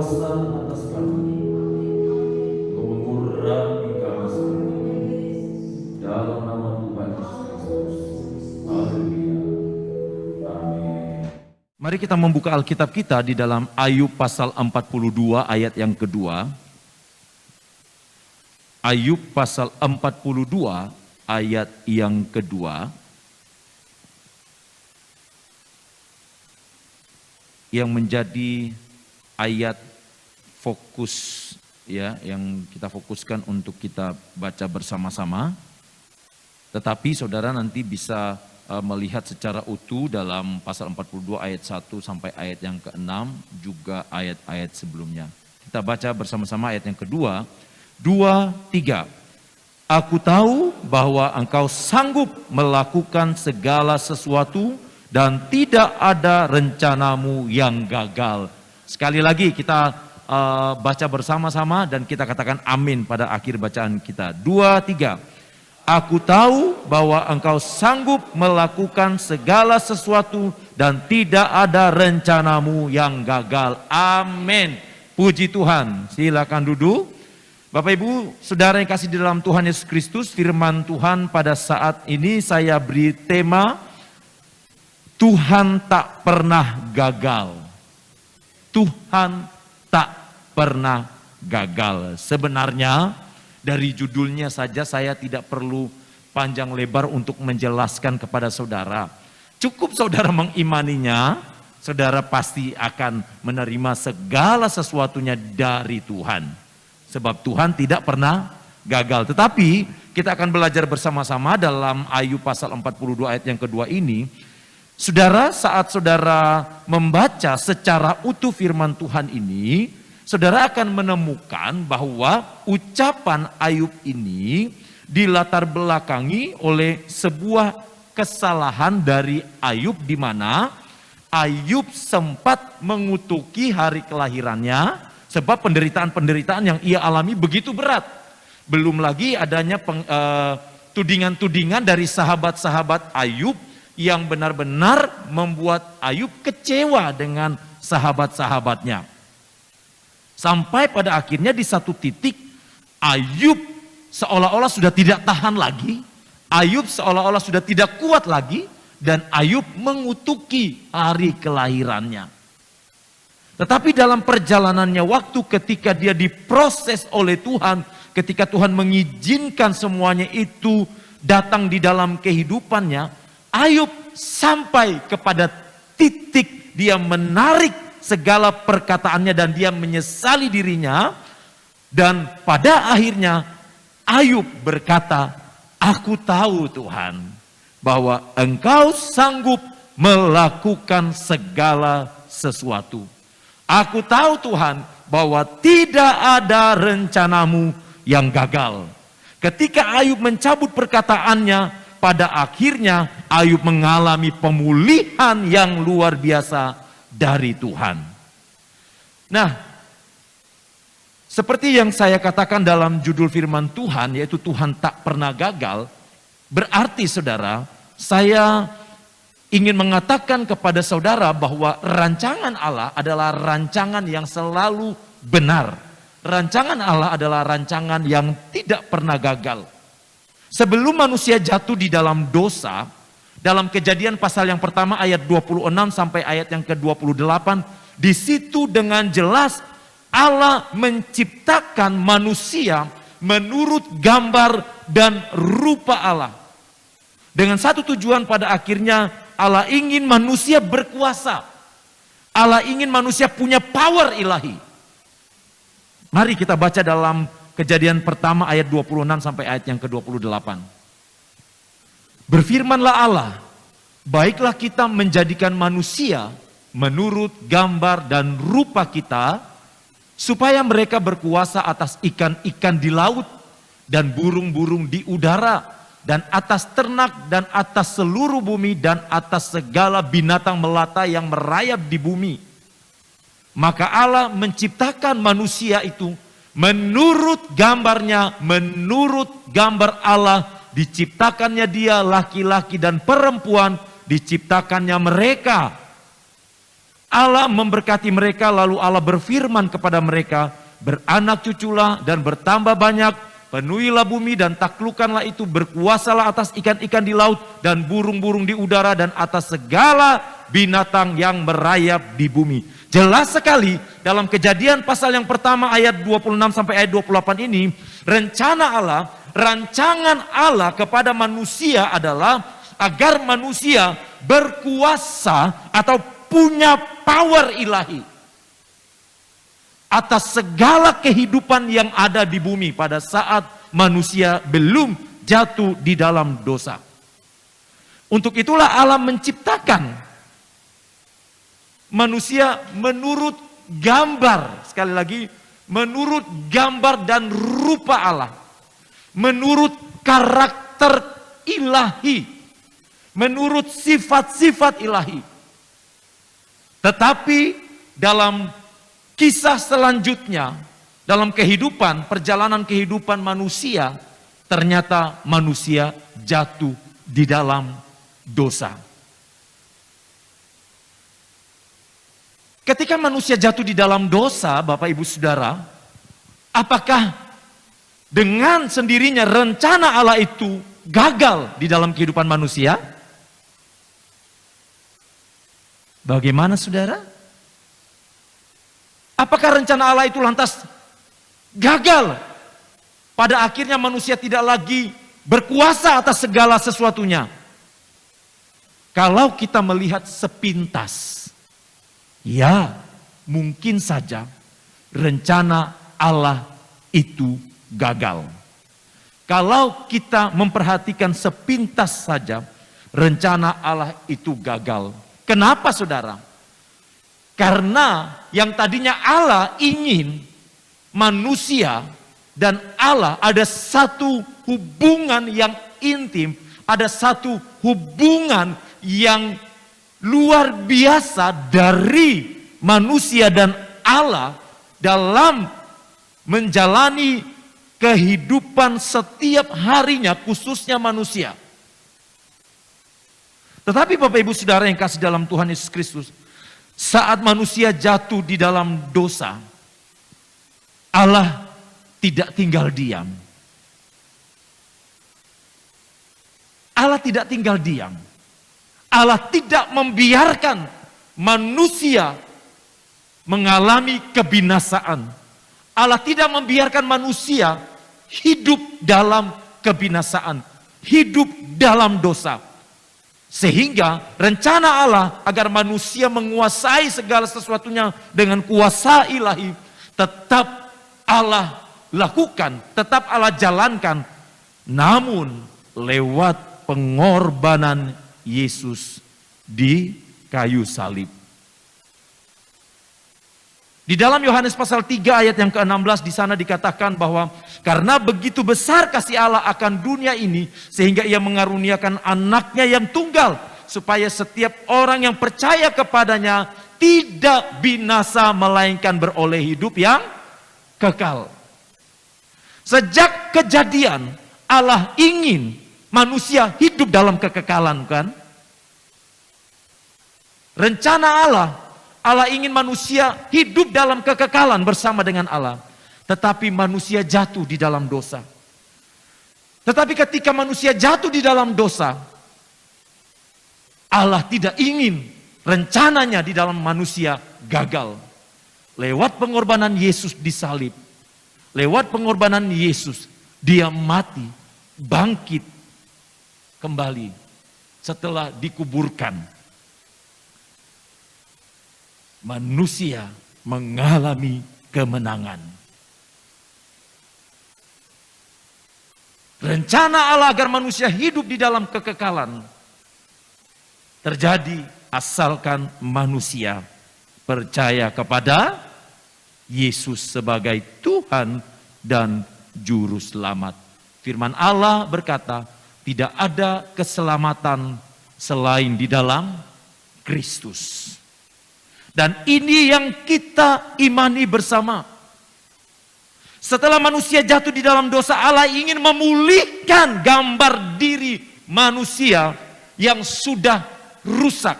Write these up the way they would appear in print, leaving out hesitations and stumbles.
berkuasa atas kami, mengurangi kami dalam nama Tuhan Yesus Kristus. Haleluya. Amin. Mari kita membuka Alkitab kita di dalam Ayub pasal 42 ayat yang kedua. Ayub pasal 42 ayat yang kedua. Yang menjadi ayat fokus ya, yang kita fokuskan untuk kita baca bersama-sama. Tetapi saudara nanti bisa melihat secara utuh dalam pasal 42 ayat 1 sampai ayat yang ke-6, juga ayat-ayat sebelumnya. Kita baca bersama-sama ayat yang kedua. 2, 3. Aku tahu bahwa engkau sanggup melakukan segala sesuatu dan tidak ada rencanamu yang gagal. Sekali lagi kita baca bersama-sama dan kita katakan amin pada akhir bacaan kita. 2, 3. Aku tahu bahwa engkau sanggup melakukan segala sesuatu dan tidak ada rencanamu yang gagal. Amin. Puji Tuhan. Silakan duduk. Bapak Ibu, saudara yang kasih di dalam Tuhan Yesus Kristus, firman Tuhan pada saat ini saya beri tema Tuhan tak pernah gagal. Tuhan tak pernah gagal. Sebenarnya dari judulnya saja saya tidak perlu panjang lebar untuk menjelaskan kepada saudara. Cukup saudara mengimaninya, saudara pasti akan menerima segala sesuatunya dari Tuhan. Sebab Tuhan tidak pernah gagal. Tetapi kita akan belajar bersama-sama dalam Ayub pasal 42 ayat yang kedua ini. Saudara, saat saudara membaca secara utuh firman Tuhan ini, saudara akan menemukan bahwa ucapan Ayub ini dilatar belakangi oleh sebuah kesalahan dari Ayub, di mana Ayub sempat mengutuki hari kelahirannya sebab penderitaan-penderitaan yang ia alami begitu berat. Belum lagi adanya tudingan-tudingan dari sahabat-sahabat Ayub yang benar-benar membuat Ayub kecewa dengan sahabat-sahabatnya. Sampai pada akhirnya di satu titik Ayub seolah-olah sudah tidak tahan lagi. Ayub seolah-olah sudah tidak kuat lagi. Dan Ayub mengutuki hari kelahirannya. Tetapi dalam perjalanannya waktu ketika dia diproses oleh Tuhan, ketika Tuhan mengizinkan semuanya itu datang di dalam kehidupannya, Ayub sampai kepada titik dia menarik segala perkataannya dan dia menyesali dirinya. Dan pada akhirnya Ayub berkata, aku tahu Tuhan bahwa engkau sanggup melakukan segala sesuatu. Aku tahu Tuhan bahwa tidak ada rencanamu yang gagal. Ketika Ayub mencabut perkataannya, pada akhirnya Ayub mengalami pemulihan yang luar biasa dari Tuhan. Nah, seperti yang saya katakan dalam judul firman Tuhan, yaitu Tuhan tak pernah gagal, berarti saudara, saya ingin mengatakan kepada saudara bahwa rancangan Allah adalah rancangan yang selalu benar. Rancangan Allah adalah rancangan yang tidak pernah gagal. Sebelum manusia jatuh di dalam dosa, dalam Kejadian pasal yang pertama ayat 26 sampai ayat yang ke-28, di situ dengan jelas Allah menciptakan manusia menurut gambar dan rupa Allah. Dengan satu tujuan, pada akhirnya Allah ingin manusia berkuasa. Allah ingin manusia punya power ilahi. Mari kita baca dalam Kejadian pertama ayat 26 sampai ayat yang ke-28. Berfirmanlah Allah, baiklah kita menjadikan manusia menurut gambar dan rupa kita, supaya mereka berkuasa atas ikan-ikan di laut dan burung-burung di udara, dan atas ternak dan atas seluruh bumi dan atas segala binatang melata yang merayap di bumi. Maka Allah menciptakan manusia itu menurut gambarnya, menurut gambar Allah diciptakannya dia, laki-laki dan perempuan diciptakannya mereka. Allah memberkati mereka, lalu Allah berfirman kepada mereka, beranak cuculah dan bertambah banyak, penuhilah bumi dan taklukkanlah itu, berkuasalah atas ikan-ikan di laut dan burung-burung di udara dan atas segala binatang yang merayap di bumi. Jelas sekali dalam Kejadian pasal yang pertama ayat 26 sampai ayat 28 ini, rancangan Allah kepada manusia adalah agar manusia berkuasa atau punya power ilahi atas segala kehidupan yang ada di bumi pada saat manusia belum jatuh di dalam dosa. Untuk itulah Allah menciptakan manusia menurut gambar, sekali lagi, menurut gambar dan rupa Allah, menurut karakter ilahi, menurut sifat-sifat ilahi. Tetapi dalam kisah selanjutnya, dalam perjalanan kehidupan manusia, ternyata manusia jatuh di dalam dosa. Ketika manusia jatuh di dalam dosa, Bapak Ibu Saudara, apakah dengan sendirinya rencana Allah itu gagal di dalam kehidupan manusia? Bagaimana saudara? Apakah rencana Allah itu lantas gagal? Pada akhirnya manusia tidak lagi berkuasa atas segala sesuatunya. Kalau kita melihat sepintas, ya mungkin saja rencana Allah itu gagal. Kalau kita memperhatikan sepintas saja, rencana Allah itu gagal. Kenapa saudara? Karena yang tadinya Allah ingin manusia dan Allah ada satu hubungan yang intim, ada satu hubungan yang luar biasa dari manusia dan Allah dalam menjalani kehidupan setiap harinya, khususnya manusia. Tetapi Bapak Ibu Saudara yang kasih dalam Tuhan Yesus Kristus, saat manusia jatuh di dalam dosa, Allah tidak tinggal diam. Allah tidak tinggal diam. Allah tidak membiarkan manusia mengalami kebinasaan. Allah tidak membiarkan manusia hidup dalam kebinasaan, hidup dalam dosa. Sehingga rencana Allah agar manusia menguasai segala sesuatunya dengan kuasa ilahi tetap Allah lakukan, tetap Allah jalankan. Namun lewat pengorbanan Yesus di kayu salib. Di dalam Yohanes pasal 3 ayat yang ke-16 di sana dikatakan bahwa karena begitu besar kasih Allah akan dunia ini sehingga ia mengaruniakan anaknya yang tunggal supaya setiap orang yang percaya kepadanya tidak binasa melainkan beroleh hidup yang kekal. Sejak kejadian Allah ingin manusia hidup dalam kekekalan, kan? Rencana Allah ingin manusia hidup dalam kekekalan bersama dengan Allah. Tetapi manusia jatuh di dalam dosa. Tetapi ketika manusia jatuh di dalam dosa, Allah tidak ingin rencananya di dalam manusia gagal. Lewat pengorbanan Yesus disalib, lewat pengorbanan Yesus, dia mati, bangkit kembali setelah dikuburkan. Manusia mengalami kemenangan. Rencana Allah agar manusia hidup di dalam kekekalan terjadi asalkan manusia percaya kepada Yesus sebagai Tuhan dan Juru Selamat. Firman Allah berkata, tidak ada keselamatan selain di dalam Kristus. Dan ini yang kita imani bersama. Setelah manusia jatuh di dalam dosa, Allah ingin memulihkan gambar diri manusia yang sudah rusak.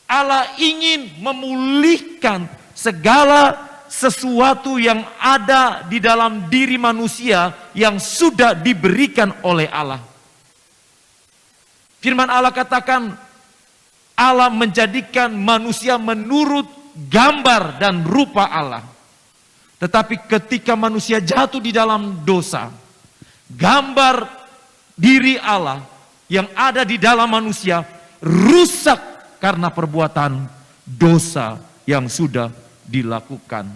Allah ingin memulihkan segala sesuatu yang ada di dalam diri manusia yang sudah diberikan oleh Allah. Firman Allah katakan, Allah menjadikan manusia menurut gambar dan rupa Allah. Tetapi ketika manusia jatuh di dalam dosa, gambar diri Allah yang ada di dalam manusia rusak karena perbuatan dosa yang sudah dilakukan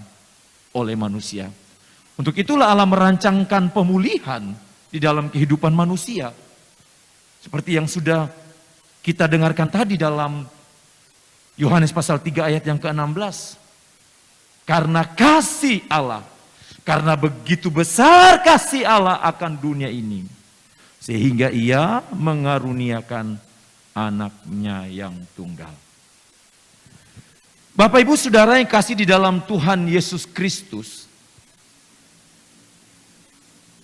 oleh manusia. Untuk itulah Allah merancangkan pemulihan di dalam kehidupan manusia. Seperti yang sudah kita dengarkan tadi dalam Yohanes pasal 3 ayat yang ke-16. Karena kasih Allah, karena begitu besar kasih Allah akan dunia ini, sehingga Ia mengaruniakan anaknya yang tunggal. Bapak Ibu Saudara yang kasih di dalam Tuhan Yesus Kristus,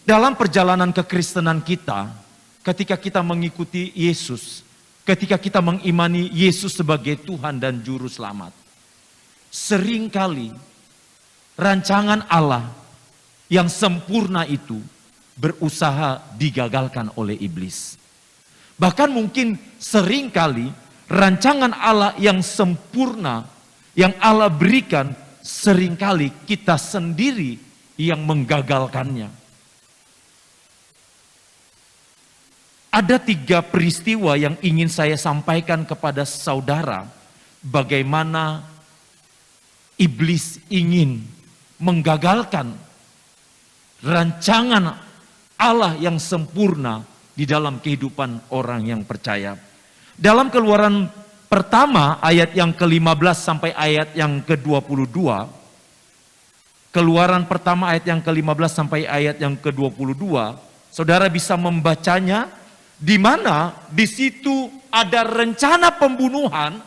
dalam perjalanan kekristenan kita, ketika kita mengikuti Yesus, ketika kita mengimani Yesus sebagai Tuhan dan Juru Selamat, seringkali rancangan Allah yang sempurna itu berusaha digagalkan oleh iblis. Bahkan mungkin seringkali rancangan Allah yang sempurna yang Allah berikan, seringkali kita sendiri yang menggagalkannya. Ada 3 peristiwa yang ingin saya sampaikan kepada saudara, bagaimana iblis ingin menggagalkan rancangan Allah yang sempurna di dalam kehidupan orang yang percaya. Dalam Keluaran pertama ayat yang ke-15 sampai ayat yang ke-22. Keluaran pertama ayat yang ke-15 sampai ayat yang ke-22. Saudara bisa membacanya, di mana di situ ada rencana pembunuhan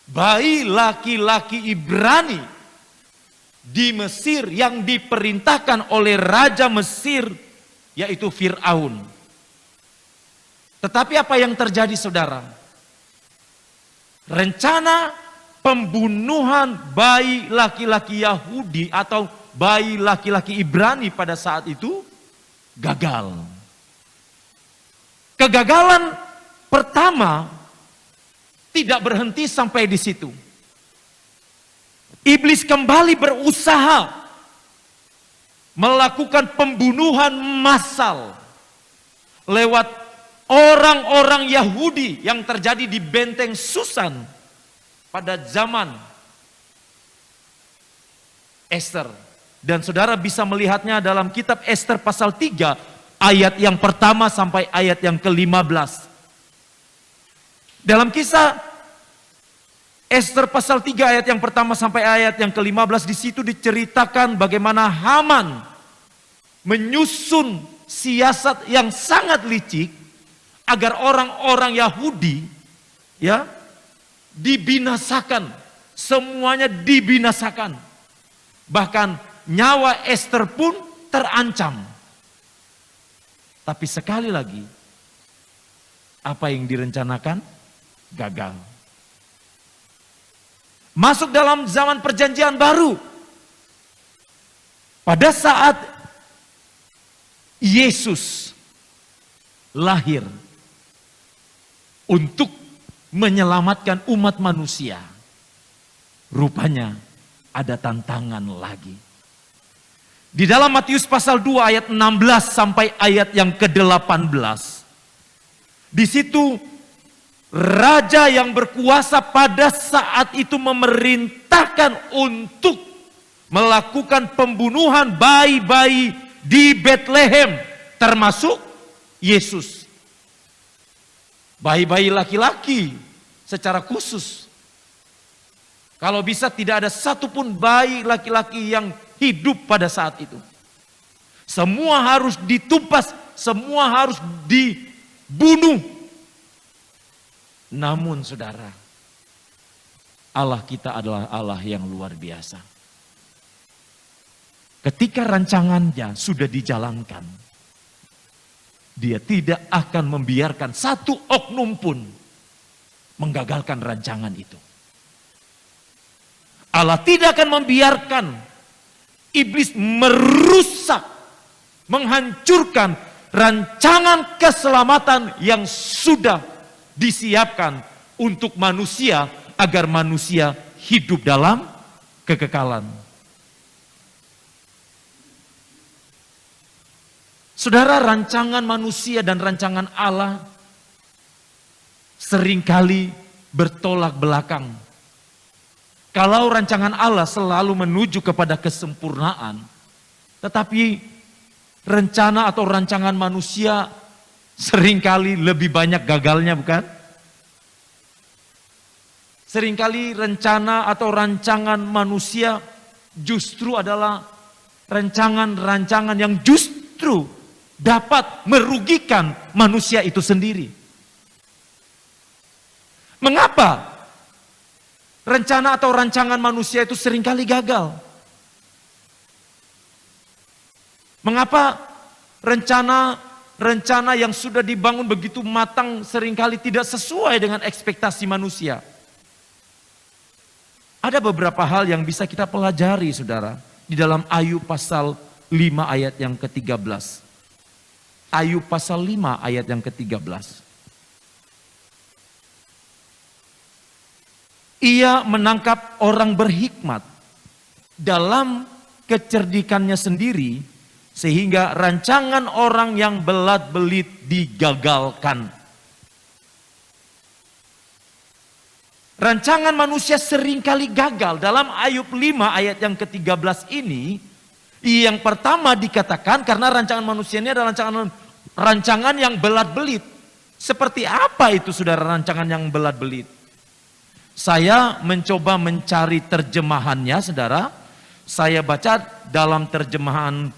bayi laki-laki Ibrani di Mesir yang diperintahkan oleh Raja Mesir, yaitu Fir'aun. Tetapi apa yang terjadi saudara? Rencana pembunuhan bayi laki-laki Yahudi atau bayi laki-laki Ibrani pada saat itu gagal. Kegagalan pertama tidak berhenti sampai di situ. Iblis kembali berusaha melakukan pembunuhan massal lewat orang-orang Yahudi yang terjadi di benteng Susan pada zaman Esther. Dan saudara bisa melihatnya dalam kitab Esther pasal 3 ayat yang pertama sampai ayat yang ke-15. Dalam kisah Esther pasal 3 ayat yang pertama sampai ayat yang ke-15, di situ diceritakan bagaimana Haman menyusun siasat yang sangat licik agar orang-orang Yahudi ya dibinasakan, semuanya dibinasakan. Bahkan nyawa Esther pun terancam. Tapi sekali lagi, apa yang direncanakan gagal. Masuk dalam zaman perjanjian baru. Pada saat Yesus lahir untuk menyelamatkan umat manusia, rupanya ada tantangan lagi. Di dalam Matius pasal 2 ayat 16 sampai ayat yang ke-18. Di situ raja yang berkuasa pada saat itu memerintahkan untuk melakukan pembunuhan bayi-bayi di Bethlehem, termasuk Yesus. Bayi-bayi laki-laki secara khusus. Kalau bisa tidak ada satupun bayi laki-laki yang hidup pada saat itu. Semua harus ditumpas, semua harus dibunuh. Namun saudara, Allah kita adalah Allah yang luar biasa. Ketika rancangannya sudah dijalankan, Dia tidak akan membiarkan satu oknum pun menggagalkan rancangan itu. Allah tidak akan membiarkan iblis merusak, menghancurkan rancangan keselamatan yang sudah disiapkan untuk manusia agar manusia hidup dalam kekekalan. Saudara, rancangan manusia dan rancangan Allah seringkali bertolak belakang. Kalau rancangan Allah selalu menuju kepada kesempurnaan, tetapi rencana atau rancangan manusia seringkali lebih banyak gagalnya, bukan? Seringkali rencana atau rancangan manusia justru adalah rancangan-rancangan yang justru dapat merugikan manusia itu sendiri. Mengapa rencana atau rancangan manusia itu seringkali gagal? Mengapa rencana yang sudah dibangun begitu matang seringkali tidak sesuai dengan ekspektasi manusia? Ada beberapa hal yang bisa kita pelajari, saudara, di dalam Ayub pasal 5 ayat yang ke-13. Ayub pasal 5 ayat yang ke-13. Ia menangkap orang berhikmat dalam kecerdikannya sendiri, sehingga rancangan orang yang belat-belit digagalkan. Rancangan manusia seringkali gagal. Dalam Ayub 5 ayat yang ke-13 ini, yang pertama dikatakan karena rancangan manusia ini adalah rancangan yang belat-belit. Seperti apa itu, saudara, rancangan yang belat-belit? Saya mencoba mencari terjemahannya, saudara. Saya baca dalam terjemahan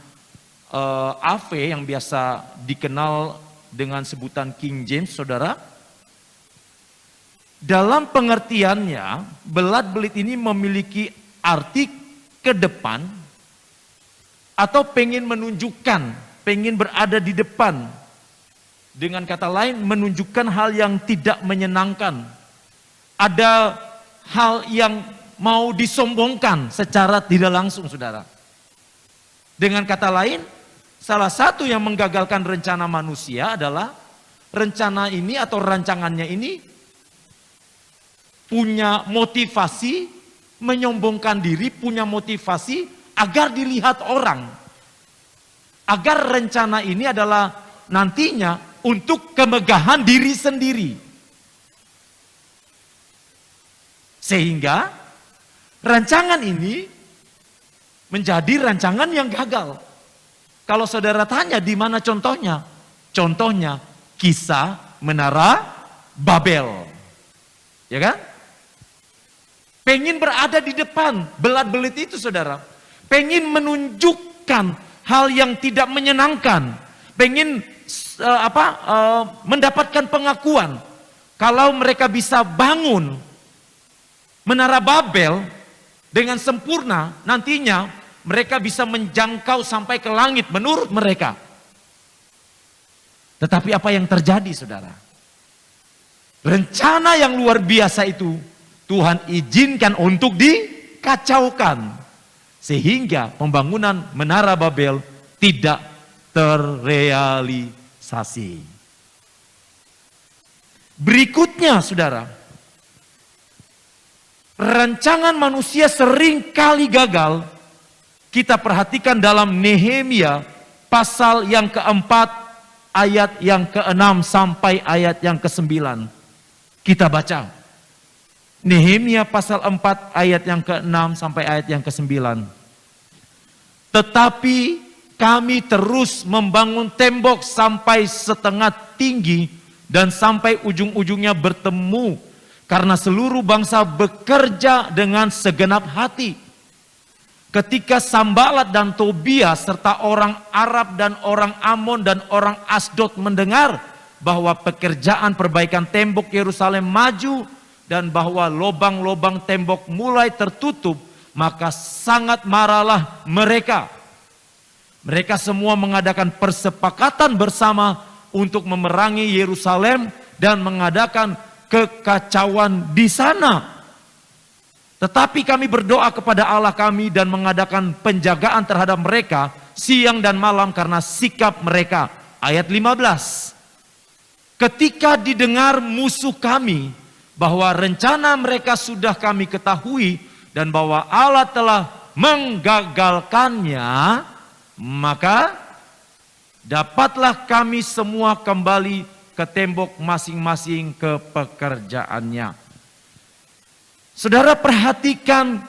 AV yang biasa dikenal dengan sebutan King James, saudara. Dalam pengertiannya, belat-belit ini memiliki arti ke depan atau pengen menunjukkan, pengen berada di depan. Dengan kata lain, menunjukkan hal yang tidak menyenangkan. Ada hal yang mau disombongkan secara tidak langsung, saudara. Dengan kata lain, salah satu yang menggagalkan rencana manusia adalah rencana ini atau rancangannya ini punya motivasi menyombongkan diri, punya motivasi agar dilihat orang. Agar rencana ini adalah nantinya untuk kemegahan diri sendiri. Sehingga rancangan ini menjadi rancangan yang gagal. Kalau saudara tanya di mana contohnya? Contohnya kisah Menara Babel. Ya kan? Pengen berada di depan, belat-belit itu, saudara. Pengen menunjukkan hal yang tidak menyenangkan. Pengen mendapatkan pengakuan. Kalau mereka bisa bangun Menara Babel dengan sempurna, nantinya mereka bisa menjangkau sampai ke langit menurut mereka. Tetapi apa yang terjadi, saudara? Rencana yang luar biasa itu Tuhan izinkan untuk dikacaukan. Sehingga pembangunan Menara Babel tidak terrealisasi. Berikutnya, saudara, rancangan manusia sering kali gagal. Kita perhatikan dalam Nehemia pasal yang keempat, ayat yang ke-6 sampai ayat yang ke-9. Kita baca. Nehemia pasal 4 ayat yang ke-6 sampai ayat yang ke-9. Tetapi kami terus membangun tembok sampai setengah tinggi dan sampai ujung-ujungnya bertemu, karena seluruh bangsa bekerja dengan segenap hati. Ketika Sambalat dan Tobia serta orang Arab dan orang Amon dan orang Asdod mendengar bahwa pekerjaan perbaikan tembok Yerusalem maju dan bahwa lobang-lobang tembok mulai tertutup, maka sangat marahlah mereka. Mereka semua mengadakan persepakatan bersama untuk memerangi Yerusalem dan mengadakan kekacauan di sana. Tetapi kami berdoa kepada Allah kami dan mengadakan penjagaan terhadap mereka siang dan malam karena sikap mereka. Ayat 15. Ketika didengar musuh kami bahwa rencana mereka sudah kami ketahui dan bahwa Allah telah menggagalkannya, maka dapatlah kami semua kembali ke tembok masing-masing ke pekerjaannya. Saudara, perhatikan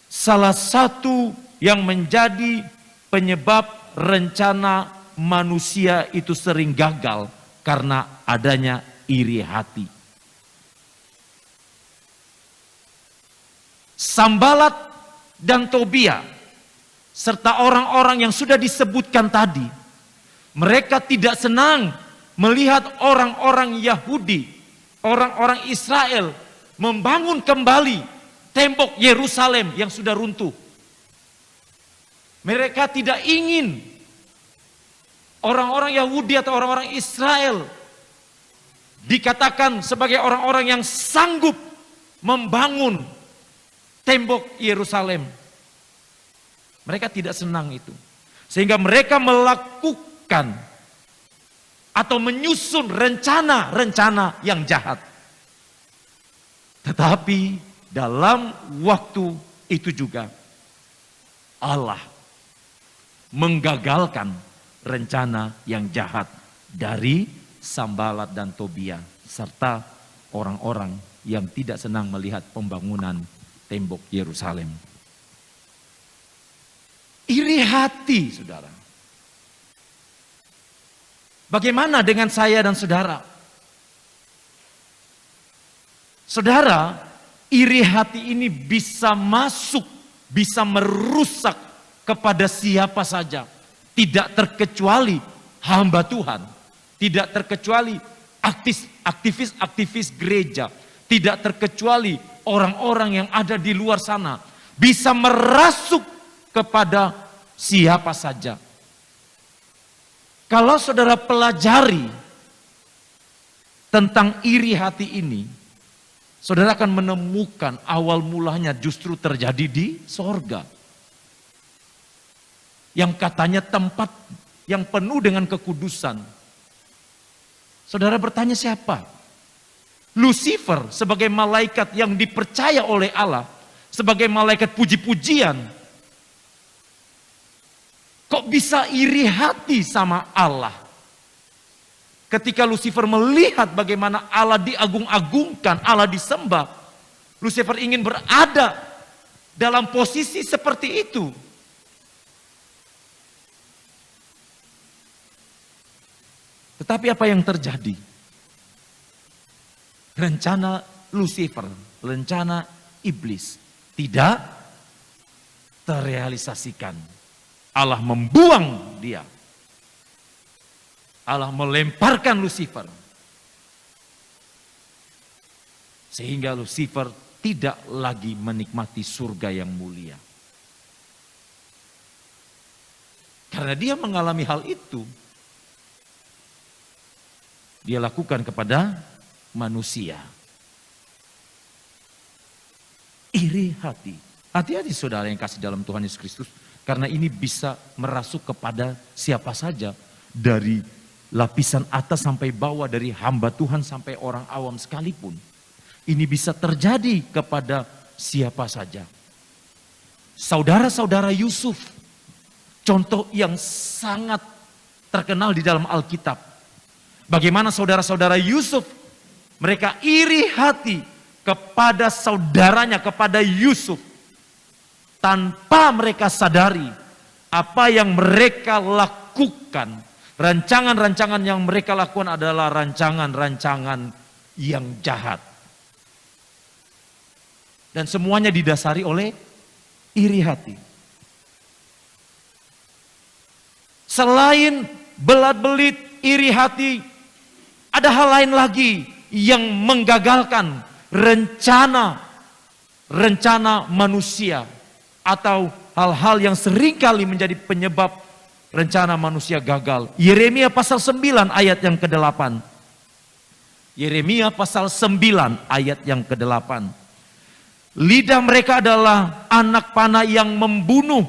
salah satu yang menjadi penyebab rencana manusia itu sering gagal karena adanya iri hati. Sambalat dan Tobia serta orang-orang yang sudah disebutkan tadi, mereka tidak senang melihat orang-orang Yahudi, orang-orang Israel membangun kembali tembok Yerusalem yang sudah runtuh. Mereka tidak ingin orang-orang Yahudi atau orang-orang Israel dikatakan sebagai orang-orang yang sanggup membangun tembok Yerusalem. Mereka tidak senang itu. Sehingga mereka melakukan atau menyusun rencana-rencana yang jahat. Tetapi dalam waktu itu juga Allah menggagalkan rencana yang jahat dari Sambalat dan Tobia serta orang-orang yang tidak senang melihat pembangunan tembok Yerusalem. Iri hati, saudara. Bagaimana dengan saya dan saudara? Saudara, iri hati ini bisa masuk, bisa merusak kepada siapa saja. Tidak terkecuali hamba Tuhan. Tidak terkecuali aktivis-aktivis gereja. Tidak terkecuali orang-orang yang ada di luar sana. Bisa merasuk kepada siapa saja. Kalau saudara pelajari tentang iri hati ini, saudara akan menemukan awal mulanya justru terjadi di sorga. Yang katanya tempat yang penuh dengan kekudusan. Saudara bertanya siapa? Lucifer sebagai malaikat yang dipercaya oleh Allah. Sebagai malaikat puji-pujian. Kok bisa iri hati sama Allah? Ketika Lucifer melihat bagaimana Allah diagung-agungkan, Allah disembah, Lucifer ingin berada dalam posisi seperti itu. Tetapi apa yang terjadi? Rencana Lucifer, rencana iblis tidak terrealisasikan. Allah membuang dia. Allah melemparkan Lucifer. Sehingga Lucifer tidak lagi menikmati surga yang mulia. Karena dia mengalami hal itu, dia lakukan kepada manusia. Iri hati. Hati-hati saudara yang kasih dalam Tuhan Yesus Kristus. Karena ini bisa merasuk kepada siapa saja. Dari lapisan atas sampai bawah, dari hamba Tuhan sampai orang awam sekalipun. Ini bisa terjadi kepada siapa saja. Saudara-saudara Yusuf, contoh yang sangat terkenal di dalam Alkitab. Bagaimana saudara-saudara Yusuf, mereka iri hati kepada saudaranya, kepada Yusuf. Tanpa mereka sadari apa yang mereka lakukan. Rancangan-rancangan yang mereka lakukan adalah rancangan-rancangan yang jahat. Dan semuanya didasari oleh iri hati. Selain belat-belit, iri hati, ada hal lain lagi yang menggagalkan rencana manusia. Atau hal-hal yang seringkali menjadi penyebab rencana manusia gagal. Yeremia pasal 9 ayat yang ke-8. Yeremia pasal 9 ayat yang ke-8. Lidah mereka adalah anak panah yang membunuh.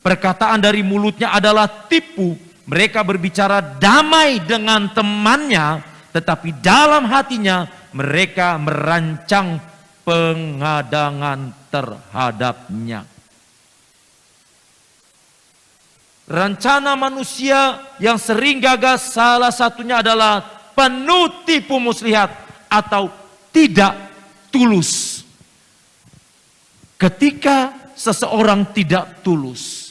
Perkataan dari mulutnya adalah tipu. Mereka berbicara damai dengan temannya, tetapi dalam hatinya mereka merancang pengadangan terhadapnya. Rencana manusia yang sering gagal salah satunya adalah penuh tipu muslihat atau tidak tulus. Ketika seseorang tidak tulus,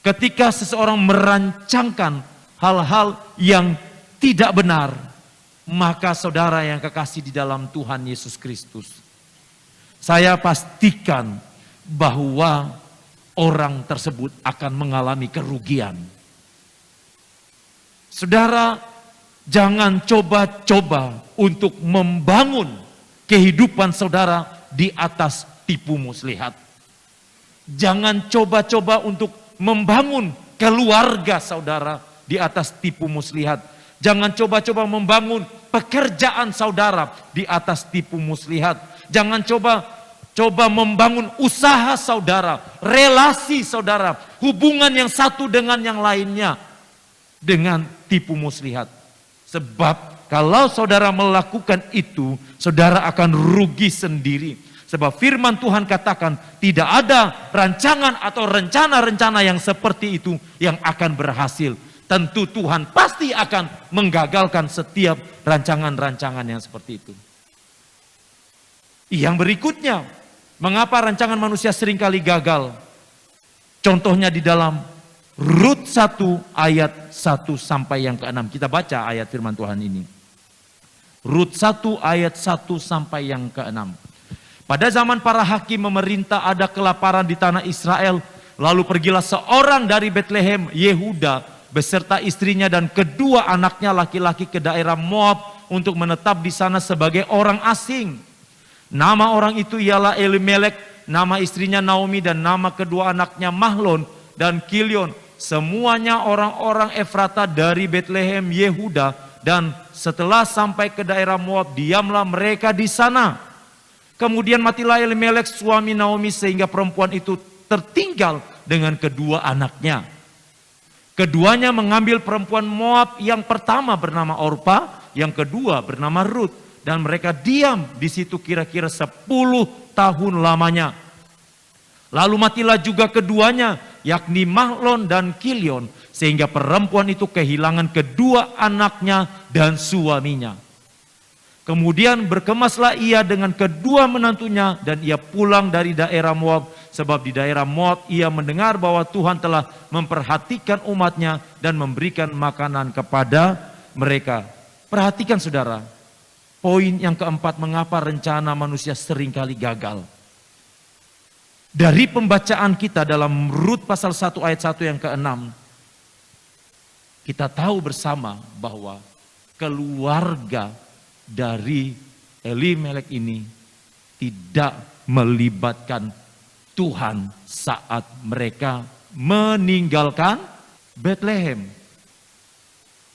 ketika seseorang merancangkan hal-hal yang tidak benar, maka saudara yang kekasih di dalam Tuhan Yesus Kristus, saya pastikan bahwa orang tersebut akan mengalami kerugian. Saudara, jangan coba-coba untuk membangun kehidupan saudara di atas tipu muslihat. Jangan coba-coba untuk membangun keluarga saudara di atas tipu muslihat. Jangan coba-coba membangun pekerjaan saudara di atas tipu muslihat. Jangan coba membangun usaha saudara, relasi saudara, hubungan yang satu dengan yang lainnya dengan tipu muslihat. Sebab kalau saudara melakukan itu, saudara akan rugi sendiri. Sebab firman Tuhan katakan tidak ada rancangan atau rencana-rencana yang seperti itu yang akan berhasil. Tentu Tuhan pasti akan menggagalkan setiap rancangan-rancangan yang seperti itu. Yang berikutnya, mengapa rancangan manusia seringkali gagal? Contohnya di dalam Rut 1 ayat 1 sampai yang ke-6. Kita baca ayat firman Tuhan ini. Rut 1 ayat 1 sampai yang ke-6. Pada zaman para hakim memerintah ada kelaparan di tanah Israel. Lalu pergilah seorang dari Betlehem, Yehuda, beserta istrinya dan kedua anaknya laki-laki ke daerah Moab untuk menetap di sana sebagai orang asing. Nama orang itu ialah Elimelek, nama istrinya Naomi dan nama kedua anaknya Mahlon dan Kilion. Semuanya orang-orang Efrata dari Betlehem Yehuda, dan setelah sampai ke daerah Moab diamlah mereka di sana. Kemudian matilah Elimelek suami Naomi sehingga perempuan itu tertinggal dengan kedua anaknya. Keduanya mengambil perempuan Moab, yang pertama bernama Orpa, yang kedua bernama Rut. Dan mereka diam di situ kira-kira 10 tahun lamanya. Lalu matilah juga keduanya, yakni Mahlon dan Kilion, sehingga perempuan itu kehilangan kedua anaknya dan suaminya. Kemudian berkemaslah ia dengan kedua menantunya dan ia pulang dari daerah Moab, sebab di daerah Moab ia mendengar bahwa Tuhan telah memperhatikan umatnya dan memberikan makanan kepada mereka. Perhatikan saudara, poin yang keempat, mengapa rencana manusia seringkali gagal. Dari pembacaan kita dalam Rut pasal 1 ayat 1 yang ke-6, kita tahu bersama bahwa keluarga dari Elimelek ini tidak melibatkan Tuhan saat mereka meninggalkan Betlehem.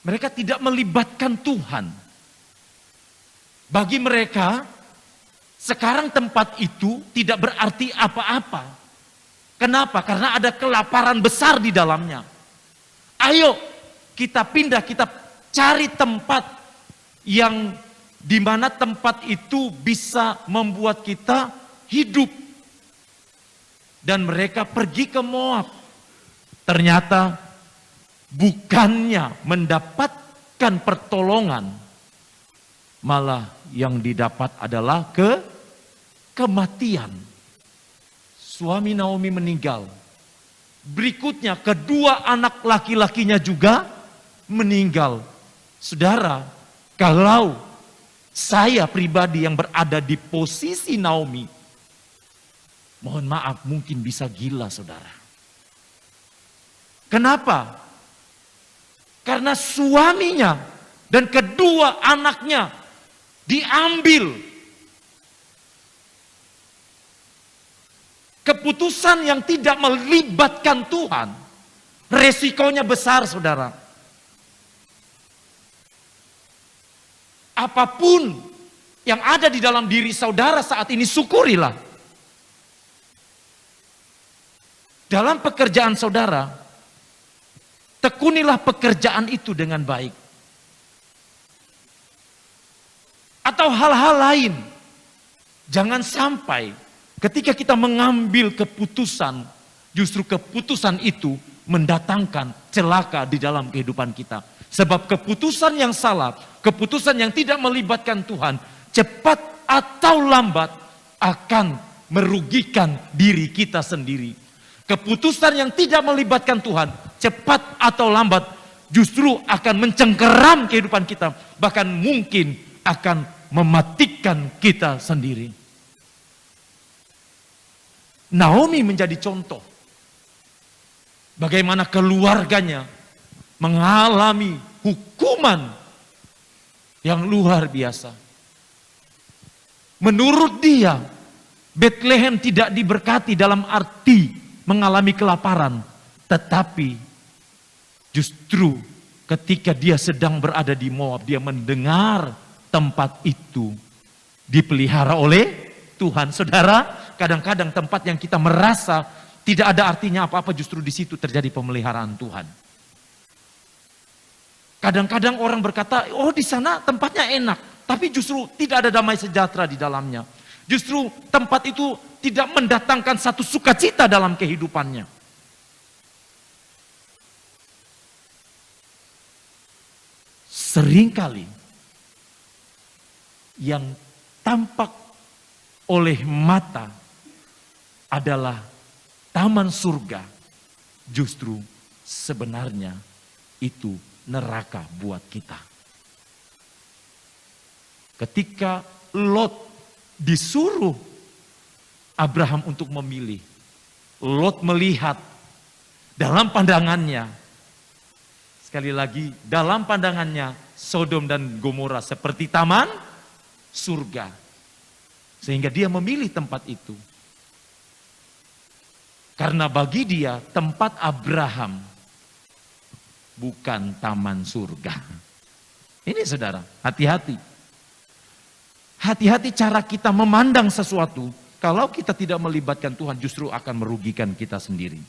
Mereka tidak melibatkan Tuhan. Bagi mereka, sekarang tempat itu tidak berarti apa-apa. Kenapa? Karena ada kelaparan besar di dalamnya. Ayo kita pindah, kita cari tempat yang di mana tempat itu bisa membuat kita hidup. Dan mereka pergi ke Moab. Ternyata bukannya mendapatkan pertolongan, malah yang didapat adalah kematian. Suami Naomi meninggal. Berikutnya kedua anak laki-lakinya juga meninggal. Saudara, kalau saya pribadi yang berada di posisi Naomi, mohon maaf, mungkin bisa gila saudara. Kenapa? Karena suaminya dan kedua anaknya diambil. Keputusan yang tidak melibatkan Tuhan, resikonya besar saudara. apapun yang ada di dalam diri saudara saat ini, syukurilah. Dalam pekerjaan saudara, tekunilah pekerjaan itu dengan baik. Atau hal-hal lain. Jangan sampai ketika kita mengambil keputusan, justru keputusan itu mendatangkan celaka di dalam kehidupan kita. Sebab keputusan yang salah, keputusan yang tidak melibatkan Tuhan, cepat atau lambat akan merugikan diri kita sendiri. Keputusan yang tidak melibatkan Tuhan, cepat atau lambat justru akan mencengkeram kehidupan kita. Bahkan mungkin akan mematikan kita sendiri. Naomi menjadi contoh. Bagaimana keluarganya mengalami hukuman yang luar biasa. Menurut dia, Bethlehem tidak diberkati dalam arti mengalami kelaparan. Tetapi justru ketika dia sedang berada di Moab, dia mendengar tempat itu dipelihara oleh Tuhan. Saudara, kadang-kadang tempat yang kita merasa tidak ada artinya apa-apa, justru di situ terjadi pemeliharaan Tuhan. Kadang-kadang orang berkata, oh di sana tempatnya enak, tapi justru tidak ada damai sejahtera di dalamnya. Justru tempat itu tidak mendatangkan satu sukacita dalam kehidupannya. Seringkali yang tampak oleh mata adalah taman surga, justru sebenarnya itu neraka buat kita. Ketika Lot disuruh Abraham untuk memilih, Lot melihat dalam pandangannya, sekali lagi dalam pandangannya Sodom dan Gomora seperti taman surga. Sehingga dia memilih tempat itu. Karena bagi dia tempat Abraham bukan taman surga. Ini saudara, hati-hati. Hati-hati cara kita memandang sesuatu. Kalau kita tidak melibatkan Tuhan justru akan merugikan kita sendiri.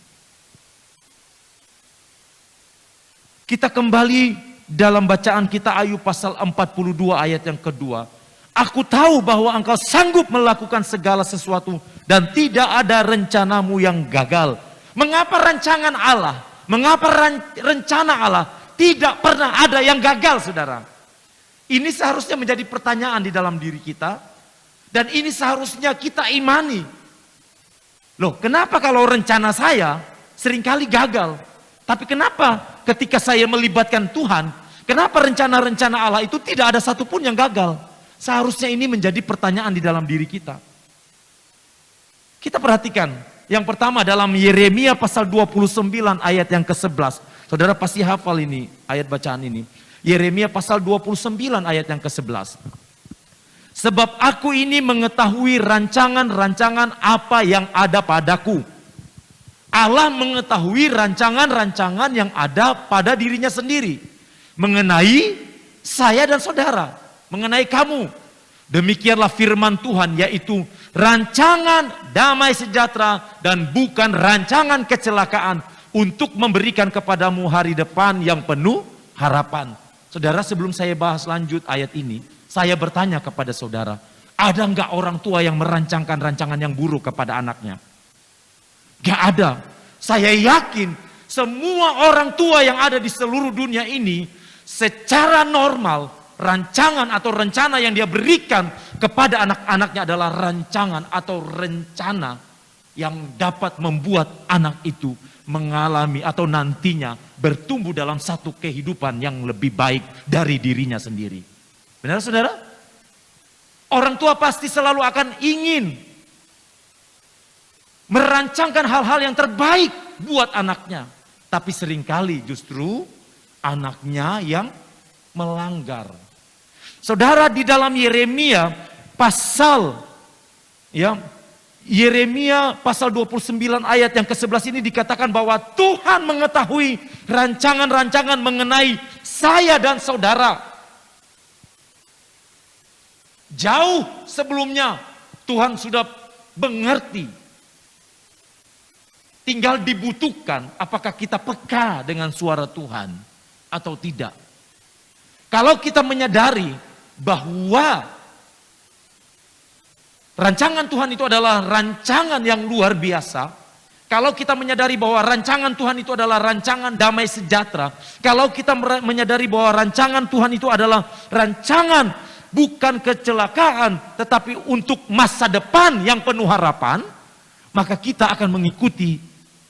Kita kembali dalam bacaan kita Ayub pasal 42 ayat yang kedua. Aku tahu bahwa engkau sanggup melakukan segala sesuatu dan tidak ada rencanamu yang gagal. Mengapa rancangan Allah, mengapa rencana Allah tidak pernah ada yang gagal, saudara? Ini seharusnya menjadi pertanyaan di dalam diri kita. Dan ini seharusnya kita imani. Loh, kenapa kalau rencana saya seringkali gagal? Tapi kenapa ketika saya melibatkan Tuhan, kenapa rencana-rencana Allah itu tidak ada satupun yang gagal? Seharusnya ini menjadi pertanyaan di dalam diri kita. Kita perhatikan, yang pertama dalam Yeremia pasal 29 ayat yang ke-11. Saudara pasti hafal ini, ayat bacaan ini. Yeremia pasal 29 ayat yang ke-11. Sebab aku ini mengetahui rancangan-rancangan apa yang ada padaku. Allah mengetahui rancangan-rancangan yang ada pada dirinya sendiri. Mengenai saya dan saudara. Mengenai kamu. Demikianlah firman Tuhan, yaitu rancangan damai sejahtera dan bukan rancangan kecelakaan, untuk memberikan kepadamu hari depan yang penuh harapan. Saudara, sebelum saya bahas lanjut ayat ini, saya bertanya kepada saudara, ada enggak orang tua yang merancangkan rancangan yang buruk kepada anaknya? Gak ada. Saya yakin semua orang tua yang ada di seluruh dunia ini secara normal, rancangan atau rencana yang dia berikan kepada anak-anaknya adalah rancangan atau rencana yang dapat membuat anak itu mengalami atau nantinya bertumbuh dalam satu kehidupan yang lebih baik dari dirinya sendiri. Benar saudara? Orang tua pasti selalu akan ingin merancangkan hal-hal yang terbaik buat anaknya. Tapi seringkali justru anaknya yang melanggar. Saudara, di dalam Yeremia pasal Yeremia pasal 29 ayat yang ke-11 ini dikatakan bahwa Tuhan mengetahui rancangan-rancangan mengenai saya dan saudara. Jauh sebelumnya Tuhan sudah mengerti. Tinggal dibutuhkan apakah kita peka dengan suara Tuhan atau tidak. Kalau kita menyadari bahwa rancangan Tuhan itu adalah rancangan yang luar biasa, kalau kita menyadari bahwa rancangan Tuhan itu adalah rancangan damai sejahtera, kalau kita menyadari bahwa rancangan Tuhan itu adalah rancangan bukan kecelakaan, tetapi untuk masa depan yang penuh harapan, maka kita akan mengikuti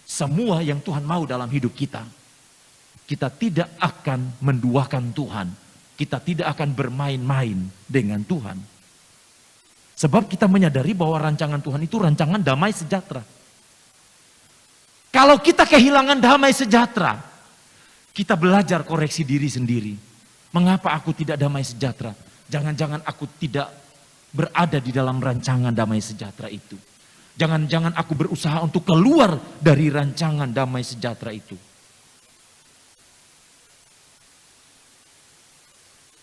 semua yang Tuhan mau dalam hidup kita. Kita tidak akan menduakan Tuhan. Kita tidak akan bermain-main dengan Tuhan. Sebab kita menyadari bahwa rancangan Tuhan itu rancangan damai sejahtera. Kalau kita kehilangan damai sejahtera, kita belajar koreksi diri sendiri. Mengapa aku tidak damai sejahtera? Jangan-jangan aku tidak berada di dalam rancangan damai sejahtera itu. Jangan-jangan aku berusaha untuk keluar dari rancangan damai sejahtera itu.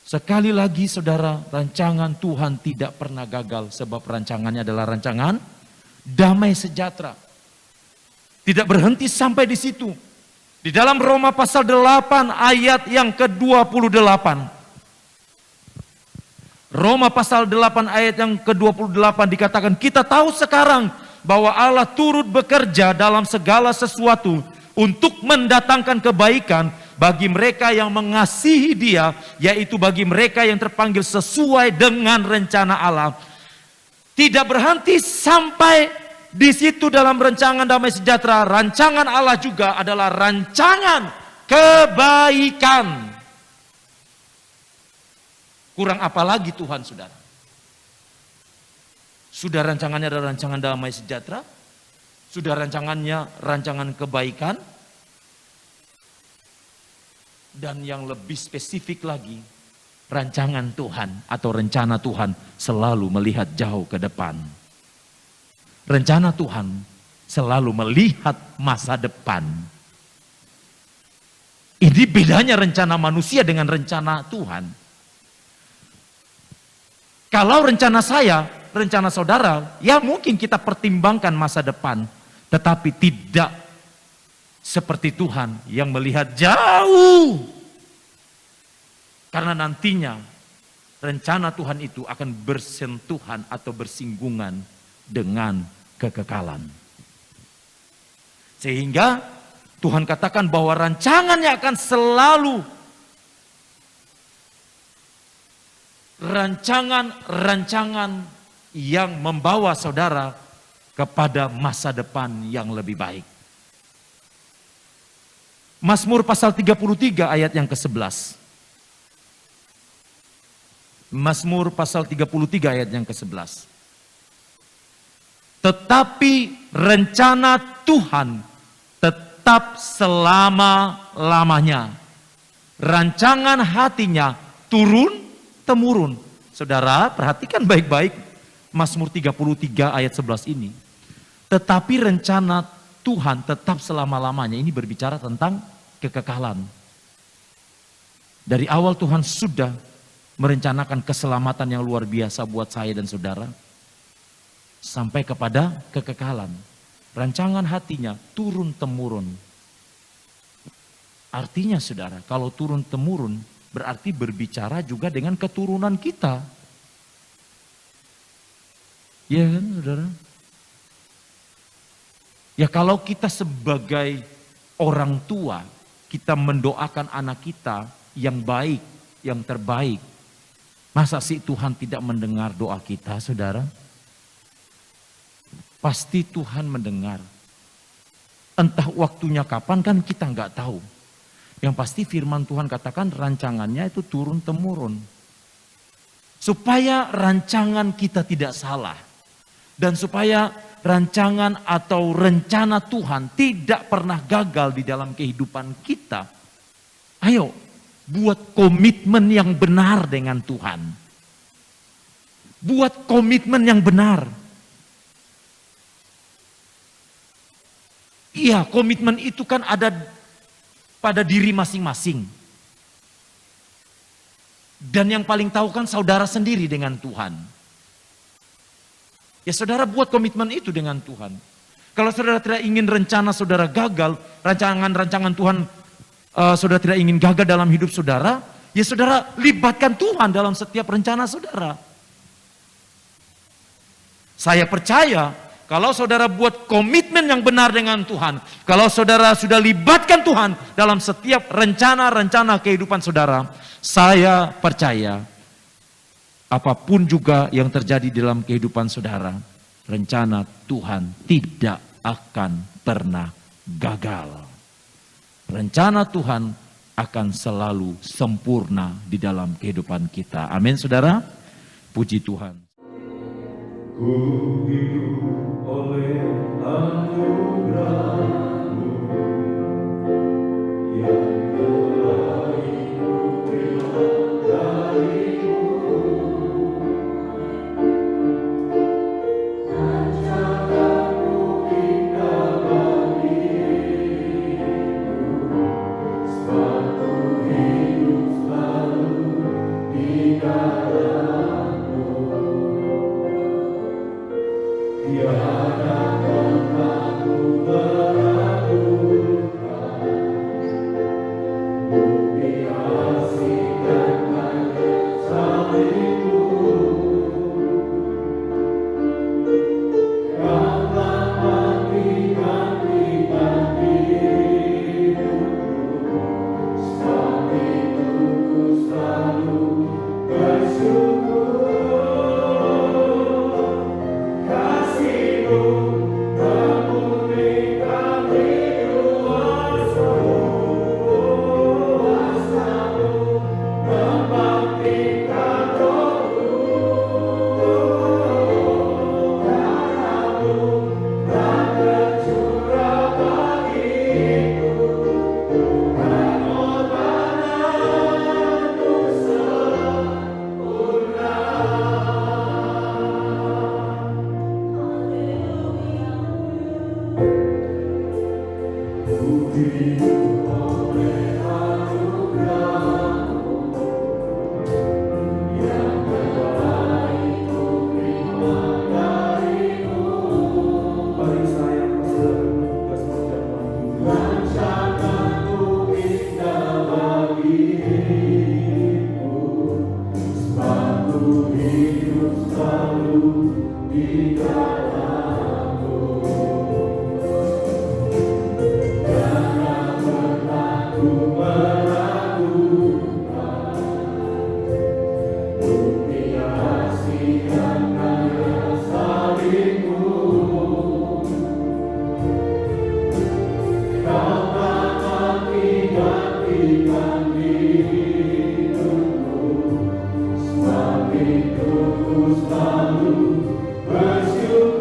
Sekali lagi saudara, rancangan Tuhan tidak pernah gagal sebab rancangannya adalah rancangan damai sejahtera. Tidak berhenti sampai di situ. Di dalam Roma pasal 8 ayat yang ke-28. Roma pasal 8 ayat yang ke-28 dikatakan, kita tahu sekarang bahwa Allah turut bekerja dalam segala sesuatu untuk mendatangkan kebaikan bagi mereka yang mengasihi Dia, yaitu bagi mereka yang terpanggil sesuai dengan rencana Allah. Tidak berhenti sampai di situ dalam rancangan damai sejahtera. Rancangan Allah juga adalah rancangan kebaikan. Kurang apa lagi Tuhan, saudara? Sudah rancangannya adalah rancangan damai sejahtera, sudah rancangannya rancangan kebaikan, dan yang lebih spesifik lagi, rancangan Tuhan atau rencana Tuhan selalu melihat jauh ke depan. Rencana Tuhan selalu melihat masa depan. Ini bedanya rencana manusia dengan rencana Tuhan. Kalau rencana saya, rencana saudara, ya mungkin kita pertimbangkan masa depan, tetapi tidak seperti Tuhan yang melihat jauh. Karena nantinya rencana Tuhan itu akan bersentuhan atau bersinggungan dengan kekekalan. Sehingga Tuhan katakan bahwa rancangannya akan selalu rancangan-rancangan yang membawa saudara kepada masa depan yang lebih baik. Mazmur pasal 33 ayat yang ke-11. Mazmur pasal 33 ayat yang ke-11. Tetapi rencana Tuhan tetap selama-lamanya. Rancangan hatinya turun-temurun. Saudara, perhatikan baik-baik Mazmur 33 ayat 11 ini. Tetapi rencana Tuhan tetap selama-lamanya. Ini berbicara tentang kekekalan. Dari awal Tuhan sudah merencanakan keselamatan yang luar biasa buat saya dan saudara. Sampai kepada kekekalan. Rancangan hatinya turun-temurun. Artinya saudara, kalau turun-temurun berarti berbicara juga dengan keturunan kita. Ya kan saudara? Ya kalau kita sebagai orang tua, kita mendoakan anak kita yang baik, yang terbaik. Masa sih Tuhan tidak mendengar doa kita saudara? Pasti Tuhan mendengar. Entah waktunya kapan kan kita nggak tahu. Yang pasti firman Tuhan katakan rancangannya itu turun-temurun. Supaya rancangan kita tidak salah. Dan supaya rancangan atau rencana Tuhan tidak pernah gagal di dalam kehidupan kita. Ayo, buat komitmen yang benar dengan Tuhan. Buat komitmen yang benar. Iya, komitmen itu kan ada pada diri masing-masing. Dan yang paling tahu kan saudara sendiri dengan Tuhan. Ya saudara buat komitmen itu dengan Tuhan. Kalau saudara tidak ingin rencana saudara gagal, rancangan Tuhan saudara tidak ingin gagal dalam hidup saudara, ya saudara libatkan Tuhan dalam setiap rencana saudara. Saya percaya kalau saudara buat komitmen yang benar dengan Tuhan, kalau saudara sudah libatkan Tuhan dalam setiap rencana-rencana kehidupan saudara, saya percaya apapun juga yang terjadi dalam kehidupan saudara, rencana Tuhan tidak akan pernah gagal. Rencana Tuhan akan selalu sempurna di dalam kehidupan kita. Amin saudara, puji Tuhan. Ku hidup oleh anugerah-Mu yang telah Ku terima dari-Mu. Rancangan-Mu indah bagiku, sebab ku hidup selalu di dalam-Mu. Tiada pernah ku meragukan bukti kasih dan kasih sayang-Mu yang telah menggantikan hidupku. Sebab itu ku selalu bersyukur.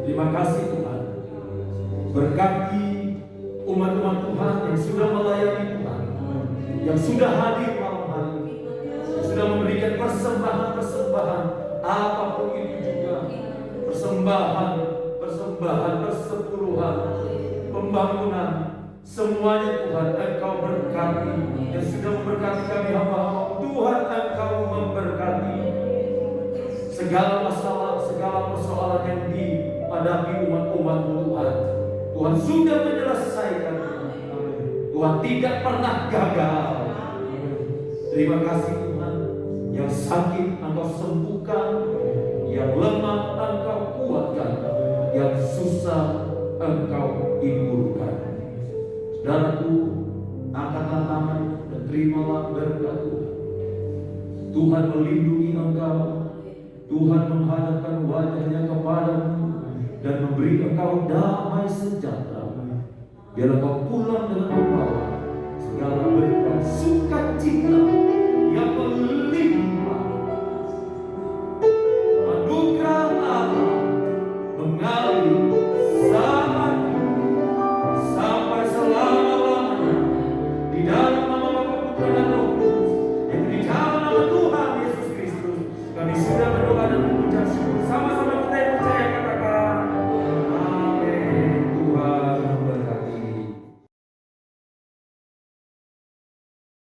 Terima kasih Tuhan. Berkati umat-umat Tuhan yang sudah melayani Tuhan, yang sudah hadir malam hari ini, yang sudah memberikan persembahan-persembahan apapun itu juga, persembahan, persepuluhan, pembangunan, semuanya Tuhan Engkau berkati, yang sudah memberkati kami hamba-hamba Tuhan, Engkau memberkati segala masalah, segala persoalan yang dihadapi umat-umat Tuhan. Tuhan sudah menyelesaikan. Tuhan tidak pernah gagal. Terima kasih Tuhan. Yang sakit Engkau sembuhkan, yang lemah Engkau kuatkan, yang susah Engkau hiburkan. Saudaraku, angkatlah tangan dan terimalah berkat Tuhan. Tuhan melindungi engkau, Tuhan menghadapkan wajahnya kepadamu dan memberi engkau damai sejahtera. Biar engkau pulang dengan